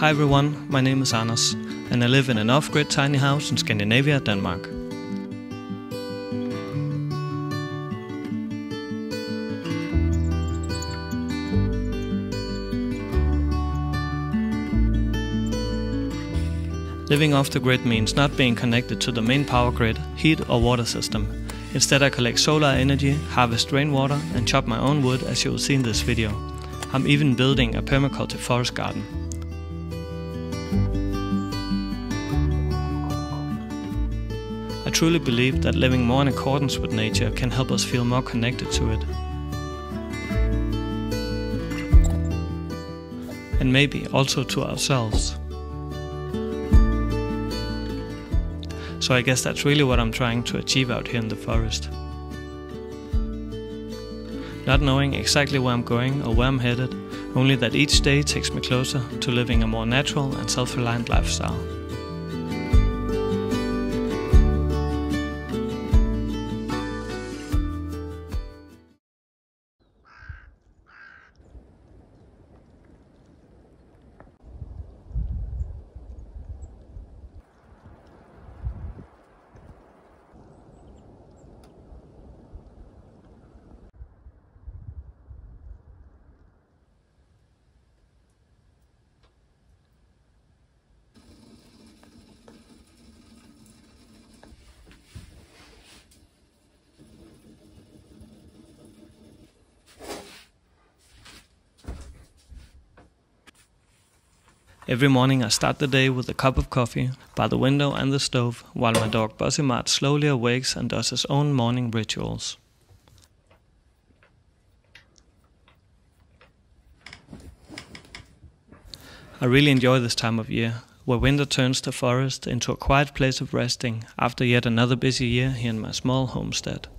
Hi everyone, my name is Anders, and I live in an off-grid tiny house in Scandinavia, Denmark. Living off the grid means not being connected to the main power grid, heat or water system. Instead I collect solar energy, harvest rainwater and chop my own wood, as you will see in this video. I'm even building a permaculture forest garden. I truly believe that living more in accordance with nature can help us feel more connected to it. And maybe also to ourselves. So I guess that's really what I'm trying to achieve out here in the forest. Not knowing exactly where I'm going or where I'm headed, only that each day takes me closer to living a more natural and self-reliant lifestyle. Every morning I start the day with a cup of coffee by the window and the stove, while my dog Bossy Mart slowly awakes and does his own morning rituals. I really enjoy this time of year, where winter turns the forest into a quiet place of resting after yet another busy year here in my small homestead.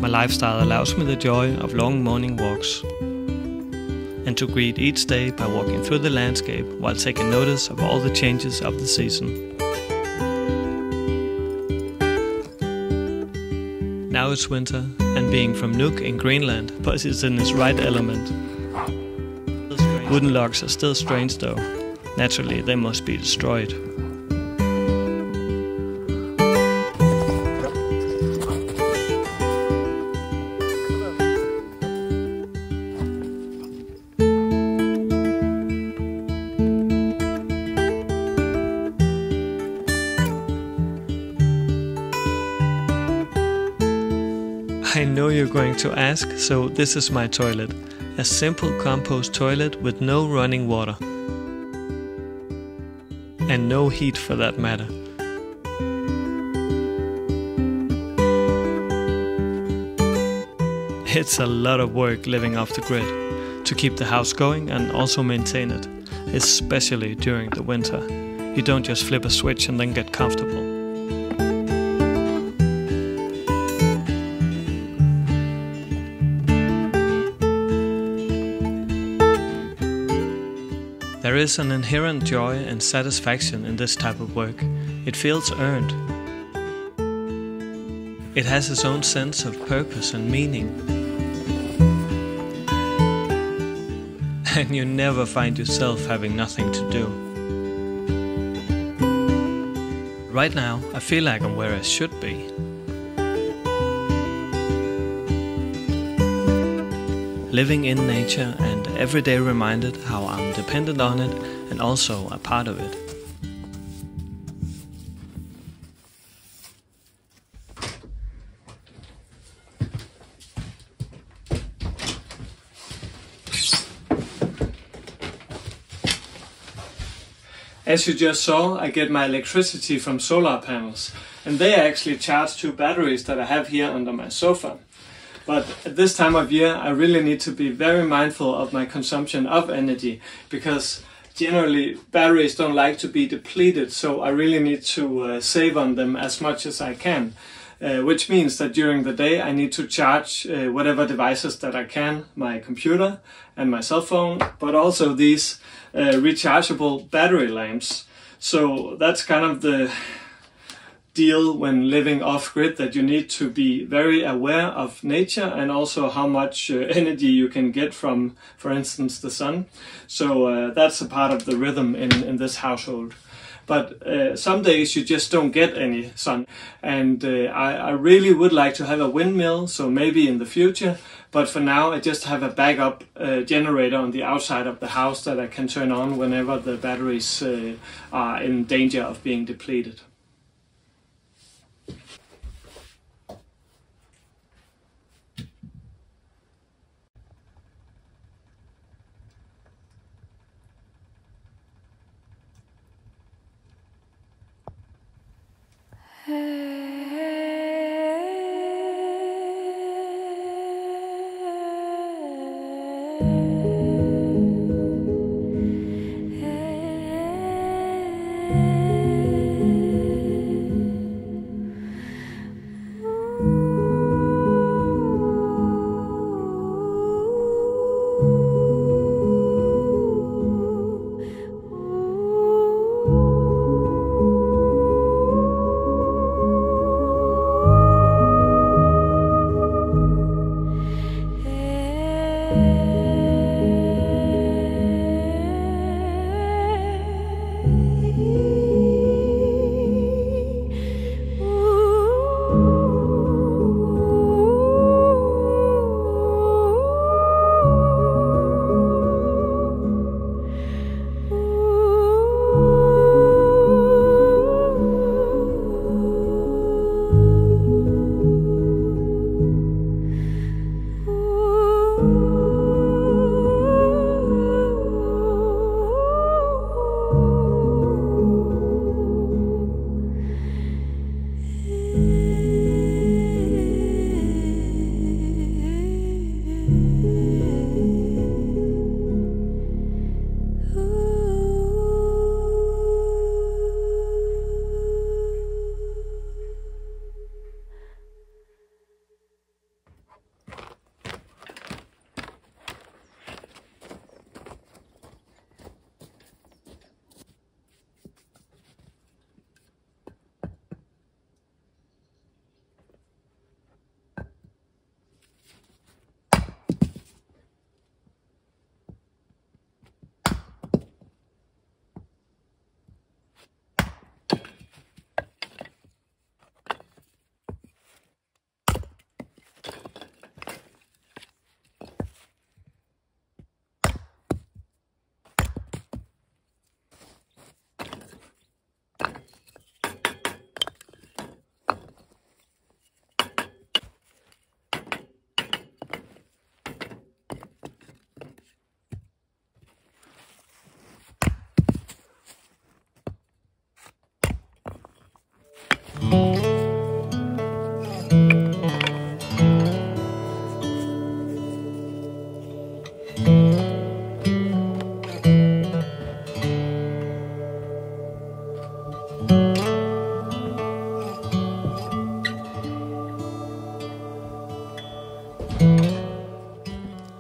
My lifestyle allows me the joy of long morning walks and to greet each day by walking through the landscape while taking notice of all the changes of the season. Now it's winter, and being from Nuuk in Greenland, Bossy is in his right element. Wooden logs are still strange though. Naturally, they must be destroyed. I know you're going to ask, so this is my toilet. A simple compost toilet with no running water. And no heat for that matter. It's a lot of work living off the grid, to keep the house going and also maintain it, especially during the winter. You don't just flip a switch and then get comfortable. There is an inherent joy and satisfaction in this type of work. It feels earned. It has its own sense of purpose and meaning. And you never find yourself having nothing to do. Right now, I feel like I'm where I should be. Living in nature and every day reminded how I'm dependent on it and also a part of it. As you just saw, I get my electricity from solar panels, and they actually charge 2 batteries that I have here under my sofa. But at this time of year, I really need to be very mindful of my consumption of energy, because generally batteries don't like to be depleted, so I really need to save on them as much as I can. Which means that during the day I need to charge whatever devices that I can, my computer and my cell phone, but also these rechargeable battery lamps. So that's kind of deal when living off-grid, that you need to be very aware of nature and also how much energy you can get from, for instance, the sun. So that's a part of the rhythm in this household. But some days you just don't get any sun, and I really would like to have a windmill, so maybe in the future, but for now I just have a backup generator on the outside of the house that I can turn on whenever the batteries are in danger of being depleted.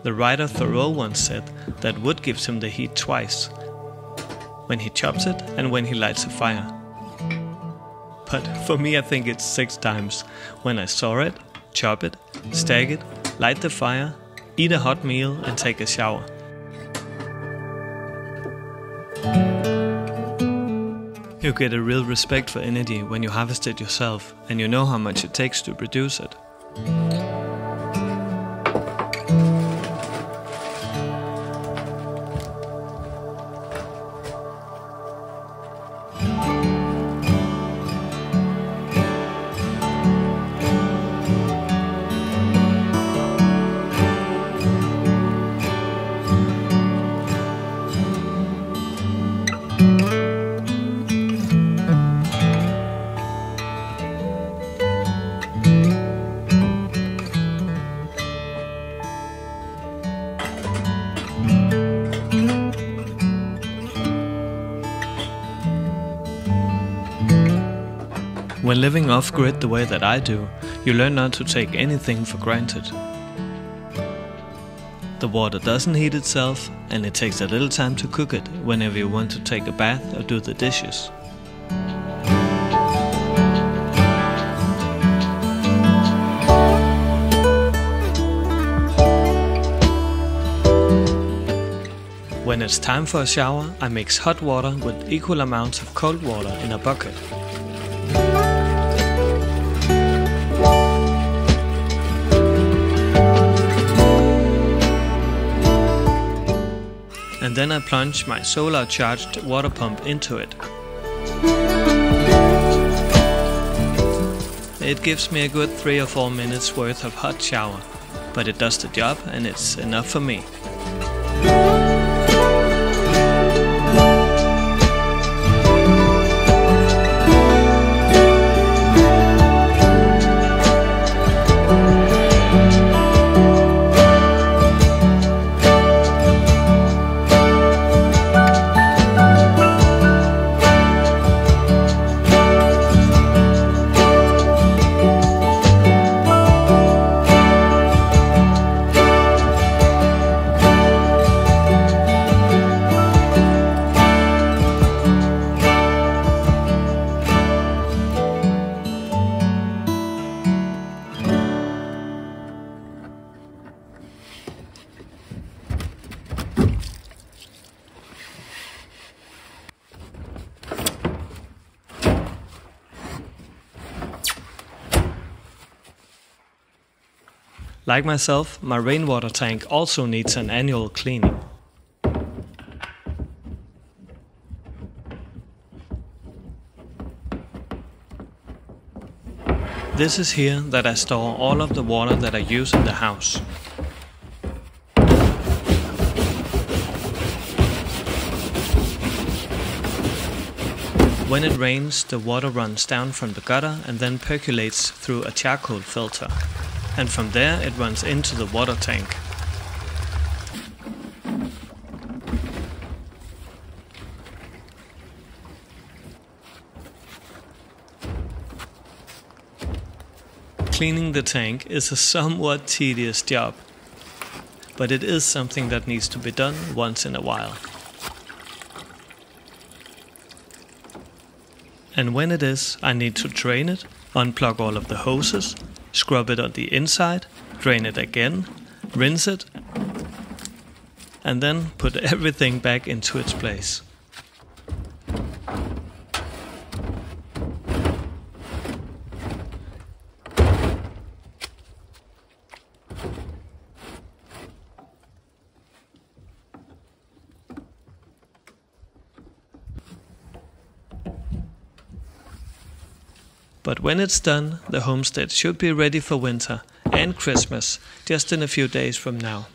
The writer Thoreau once said that wood gives him the heat twice, when he chops it and when he lights a fire. But for me I think it's 6 times, when I saw it, chop it, stack it, light the fire, eat a hot meal and take a shower. You get a real respect for energy when you harvest it yourself and you know how much it takes to produce it. When living off-grid the way that I do, you learn not to take anything for granted. The water doesn't heat itself, and it takes a little time to cook it whenever you want to take a bath or do the dishes. when it's time for a shower, I mix hot water with equal amounts of cold water in a bucket. And then I plunge my solar charged water pump into it. It gives me a good 3 or 4 minutes worth of hot shower, but it does the job and it's enough for me. Like myself, my rainwater tank also needs an annual cleaning. This is here that I store all of the water that I use in the house. When it rains, the water runs down from the gutter and then percolates through a charcoal filter. And from there it runs into the water tank. Cleaning the tank is a somewhat tedious job, but it is something that needs to be done once in a while. And when it is, I need to drain it, unplug all of the hoses, scrub it on the inside, drain it again, rinse it, and then put everything back into its place. But when it's done, the homestead should be ready for winter and Christmas just in a few days from now.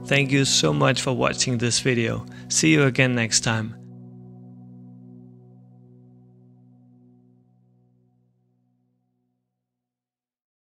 Thank you so much for watching this video. See you again next time.